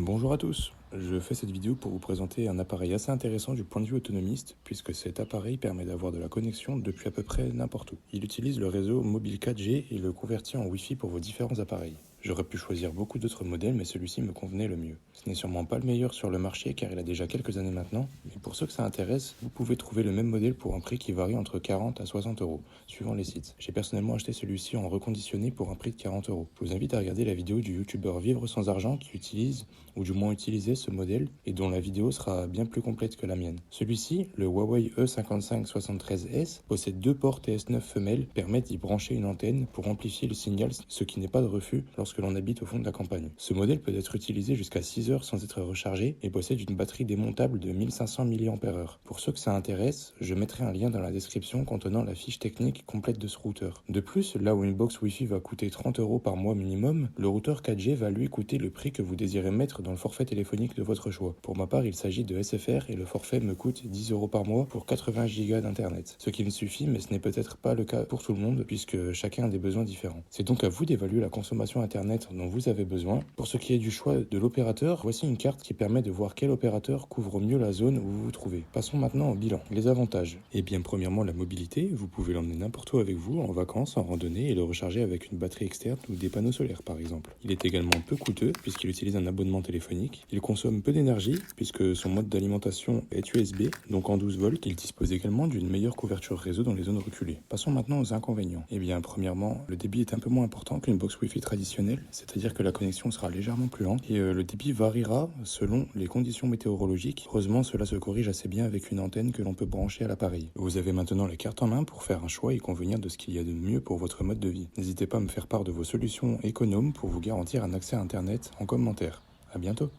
Bonjour à tous, je fais cette vidéo pour vous présenter un appareil assez intéressant du point de vue autonomiste puisque cet appareil permet d'avoir de la connexion depuis à peu près n'importe où. Il utilise le réseau mobile 4G et le convertit en Wi-Fi pour vos différents appareils. J'aurais pu choisir beaucoup d'autres modèles mais celui-ci me convenait le mieux. Ce n'est sûrement pas le meilleur sur le marché car il a déjà quelques années maintenant, mais pour ceux que ça intéresse, vous pouvez trouver le même modèle pour un prix qui varie entre 40 à 60 euros, suivant les sites. J'ai personnellement acheté celui-ci en reconditionné pour un prix de 40 euros. Je vous invite à regarder la vidéo du youtubeur Vivre sans argent qui utilise, ou du moins utilisait ce modèle et dont la vidéo sera bien plus complète que la mienne. Celui-ci, le Huawei E5573S, possède deux ports TS9 femelles, permettent d'y brancher une antenne pour amplifier le signal, ce qui n'est pas de refus lorsque l'on habite au fond de la campagne. Ce modèle peut être utilisé jusqu'à 6 heures sans être rechargé et possède une batterie démontable de 1500 mAh. Pour ceux que ça intéresse, je mettrai un lien dans la description contenant la fiche technique complète de ce routeur. De plus, là où une box Wi-Fi va coûter 30 euros par mois minimum, le routeur 4G va lui coûter le prix que vous désirez mettre dans le forfait téléphonique de votre choix. Pour ma part, il s'agit de SFR et le forfait me coûte 10 euros par mois pour 80 Go d'internet. Ce qui me suffit, mais ce n'est peut-être pas le cas pour tout le monde puisque chacun a des besoins différents. C'est donc à vous d'évaluer la consommation internet dont vous avez besoin. Pour ce qui est du choix de l'opérateur, voici une carte qui permet de voir quel opérateur couvre mieux la zone où vous vous trouvez. Passons maintenant au bilan. Les avantages. Eh bien, premièrement, la mobilité. Vous pouvez l'emmener n'importe où avec vous, en vacances, en randonnée et le recharger avec une batterie externe ou des panneaux solaires par exemple. Il est également peu coûteux puisqu'il utilise un abonnement téléphonique. Il consomme peu d'énergie puisque son mode d'alimentation est USB, donc en 12 volts. Il dispose également d'une meilleure couverture réseau dans les zones reculées. Passons maintenant aux inconvénients. Eh bien, premièrement, le débit est un peu moins important qu'une box Wi-Fi traditionnelle, c'est-à-dire que la connexion sera légèrement plus lente et le débit variera selon les conditions météorologiques. Heureusement, cela se corrige assez bien avec une antenne que l'on peut brancher à l'appareil. Vous avez maintenant la carte en main pour faire un choix et convenir de ce qu'il y a de mieux pour votre mode de vie. N'hésitez pas à me faire part de vos solutions économes pour vous garantir un accès à Internet en commentaire. À bientôt.